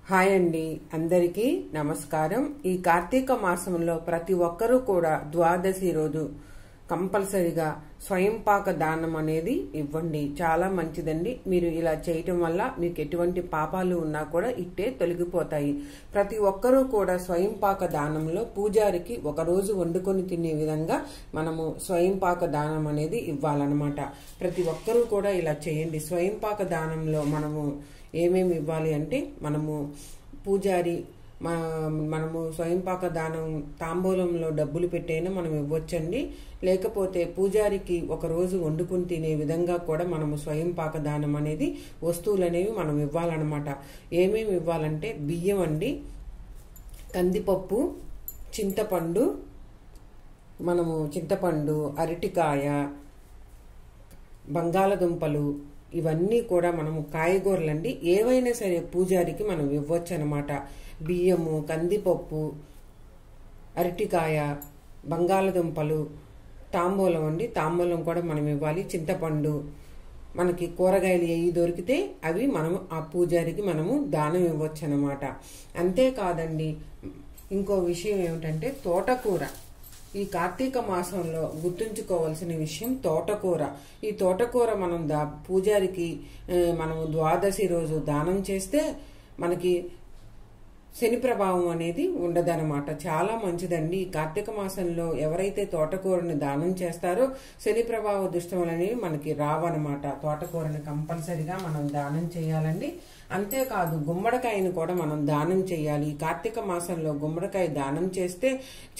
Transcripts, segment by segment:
Hi అండి, అందరికీ నమస్కారం. ఈ కార్తీక మాసంలో ప్రతి ఒక్కరూ కూడా ద్వాదశి రోజు కంపల్సరిగా స్వయంపాక దానం అనేది ఇవ్వండి. చాలా మంచిదండి. మీరు ఇలా చేయటం వల్ల మీకు ఎటువంటి పాపాలు ఉన్నా కూడా ఇట్టే తొలగిపోతాయి. ప్రతి ఒక్కరూ కూడా స్వయంపాక దానంలో పూజారికి ఒక రోజు వండుకొని తినే విధంగా మనము స్వయంపాక దానం అనేది ఇవ్వాలన్నమాట. ప్రతి ఒక్కరూ కూడా ఇలా చేయండి. స్వయంపాక దానంలో మనము ఏమేమి ఇవ్వాలి అంటే పూజారి మనము స్వయంపాక దానం తాంబూలంలో డబ్బులు పెట్టైనా మనం ఇవ్వచ్చండి. లేకపోతే పూజారికి ఒక రోజు వండుకుని తినే విధంగా కూడా మనము స్వయంపాక దానం అనేది వస్తువులు అనేవి మనం ఇవ్వాలన్నమాట. ఏమేమి ఇవ్వాలంటే బియ్యం అండి, కందిపప్పు, చింతపండు, చింతపండు, అరటికాయ, బంగాళదుంపలు, ఇవన్నీ కూడా మనము కాయగూరలండి. ఏవైనా సరే పూజారికి మనం ఇవ్వచ్చు అనమాట. బియ్యము, కందిపప్పు, అరటికాయ, బంగాళదుంపలు, తాంబూలం అండి, తాంబూలం కూడా మనం ఇవ్వాలి. చింతపండు, మనకి కూరగాయలు ఏవి దొరికితే అవి మనము ఆ పూజారికి మనము దానం ఇవ్వచ్చు అనమాట. అంతేకాదండి, ఇంకో విషయం ఏమిటంటే తోటకూర. ఈ కార్తీక మాసంలో గుర్తుంచుకోవాల్సిన విషయం తోటకూర. ఈ తోటకూర మనం పూజారికి మనము ద్వాదశి రోజు దానం చేస్తే మనకి శని ప్రభావం అనేది ఉండదన్నమాట. చాలా మంచిదండి. ఈ కార్తీక మాసంలో ఎవరైతే తోటకూరని దానం చేస్తారో శని ప్రభావ దుష్టములు అనేవి మనకి రావన్నమాట. తోటకూరని కంపల్సరిగా మనం దానం చేయాలండి. అంతేకాదు గుమ్మడికాయను కూడా మనం దానం చేయాలి. ఈ కార్తీక మాసంలో గుమ్మడికాయ దానం చేస్తే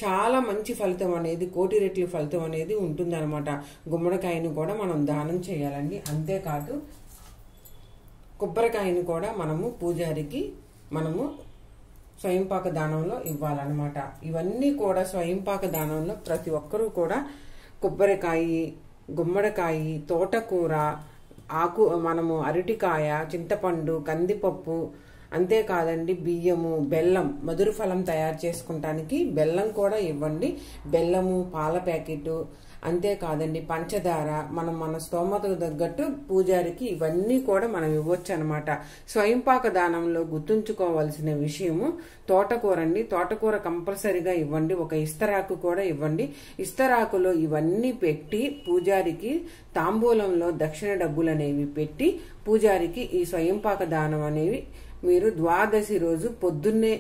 చాలా మంచి ఫలితం అనేది, కోటి రెట్ల ఫలితం అనేది ఉంటుందన్నమాట. గుమ్మడికాయను కూడా మనం దానం చేయాలండి. అంతేకాదు కొబ్బరికాయను కూడా మనము పూజారికి స్వయంపాక దానంలో ఇవ్వాలన్నమాట. ఇవన్నీ కూడా స్వయంపాక దానంలో ప్రతి ఒక్కరూ కూడా కొబ్బరికాయ, గుమ్మడికాయ, తోటకూర, అరటికాయ, చింతపండు, కందిపప్పు, అంతేకాదండి బియ్యము, బెల్లం, మధుర ఫలం తయారు చేసుకుంటానికి బెల్లం కూడా ఇవ్వండి. బెల్లము, పాల ప్యాకెట్, అంతేకాదండి పంచదార, మన స్తోమతకు తగ్గట్టు పూజారికి ఇవన్నీ కూడా మనం ఇవ్వచ్చు అనమాట. స్వయంపాక దానంలో గుర్తుంచుకోవాల్సిన విషయము తోటకూర అండి. తోటకూర కంపల్సరిగా ఇవ్వండి. ఒక ఇస్తరాకు కూడా ఇవ్వండి. ఇస్తరాకులో ఇవన్నీ పెట్టి పూజారికి తాంబూలంలో దక్షిణ డబ్బులు అనేవి పెట్టి పూజారికి ఈ స్వయంపాక దానం అనేవి మీరు ద్వాదశి రోజు పొద్దున్నే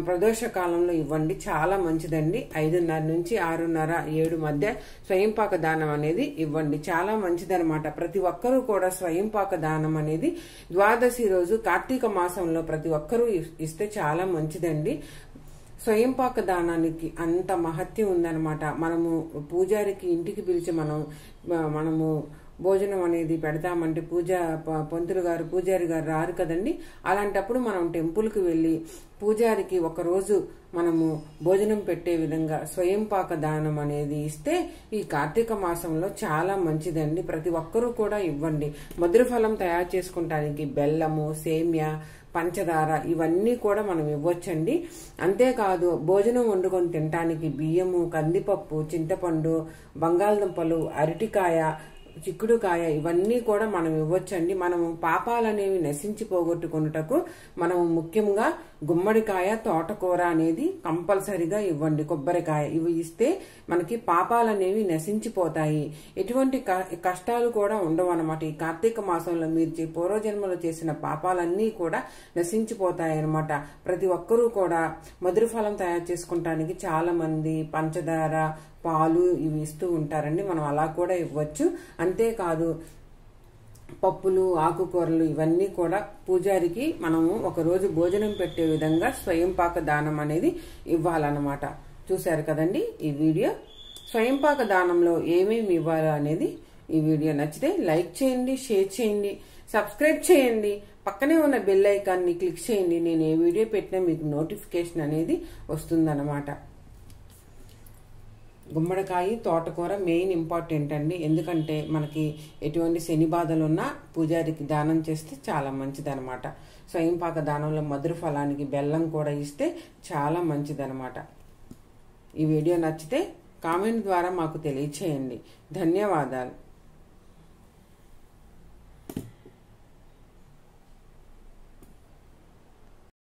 ప్రదోష కాలంలో ఇవ్వండి. చాలా మంచిదండి. 5:30 నుంచి 6:30, 7 మధ్య స్వయంపాక దానం అనేది ఇవ్వండి. చాలా మంచిదనమాట. ప్రతి ఒక్కరూ కూడా స్వయంపాక దానం అనేది ద్వాదశి రోజు కార్తీక మాసంలో ప్రతి ఒక్కరూ ఇస్తే చాలా మంచిదండి. స్వయంపాక దానానికి అంత మహత్యం ఉందన్నమాట. మనము పూజారికి ఇంటికి పిలిచి మనము భోజనం అనేది పెడతామంటే పూజారి గారు రారు కదండి. అలాంటప్పుడు మనం టెంపుల్కి వెళ్ళి పూజారికి ఒకరోజు మనము భోజనం పెట్టే విధంగా స్వయంపాక దానం అనేది ఇస్తే ఈ కార్తీక మాసంలో చాలా మంచిదండి. ప్రతి ఒక్కరూ కూడా ఇవ్వండి. మధుర ఫలం తయారు చేసుకుంటానికి బెల్లము, సేమ్యా, పంచదార ఇవన్నీ కూడా మనం ఇవ్వచ్చండి. అంతేకాదు భోజనం వండుకొని తినటానికి బియ్యము, కందిపప్పు, చింతపండు, బంగాళదుంపలు, అరటికాయ, చిక్కుడుకాయ ఇవన్నీ కూడా మనం ఇవ్వచ్చండి. మనము పాపాలనేవి నశించి పోగొట్టుకున్నటకు మనము ముఖ్యంగా గుమ్మడికాయ, తోటకూర అనేది కంపల్సరిగా ఇవ్వండి. కొబ్బరికాయ ఇవి ఇస్తే మనకి పాపాలనేవి నశించిపోతాయి. ఎటువంటి కష్టాలు కూడా ఉండవు అన్నమాట. ఈ కార్తీక మాసంలో మీరు పూర్వజన్మలో చేసిన పాపాలన్నీ కూడా నశించిపోతాయి అన్నమాట. ప్రతి ఒక్కరూ కూడా మధుర ఫలం తయారు చేసుకుంటానికి చాలా మంది పంచదార, పాలు ఇవి ఇస్తూ ఉంటారండి. మనం అలా కూడా ఇవ్వచ్చు. అంతేకాదు పప్పులు, ఆకుకూరలు ఇవన్నీ కూడా పూజారికి మనము ఒకరోజు భోజనం పెట్టే విధంగా స్వయంపాక దానం అనేది ఇవ్వాలన్నమాట. చూశారు కదండి ఈ వీడియో. స్వయంపాక దానంలో ఏమేమి ఇవ్వాలో అనేది ఈ వీడియో నచ్చితే లైక్ చేయండి, షేర్ చేయండి, సబ్స్క్రైబ్ చేయండి. పక్కనే ఉన్న బెల్ ఐకాన్ని క్లిక్ చేయండి. నేను ఏ వీడియో పెట్టినా మీకు నోటిఫికేషన్ అనేది వస్తుందన్నమాట. గుమ్మడికాయ, తోటకూర మెయిన్ ఇంపార్టెంట్ అండి. ఎందుకంటే మనకి ఎటువంటి శని బాధలు ఉన్నా పూజారికి దానం చేస్తే చాలా మంచిదనమాట. స్వయంపాక దానంలో మధుర ఫలానికి బెల్లం కూడా ఇస్తే చాలా మంచిదనమాట. ఈ వీడియో నచ్చితే కామెంట్ ద్వారా మాకు తెలియచేయండి. ధన్యవాదాలు.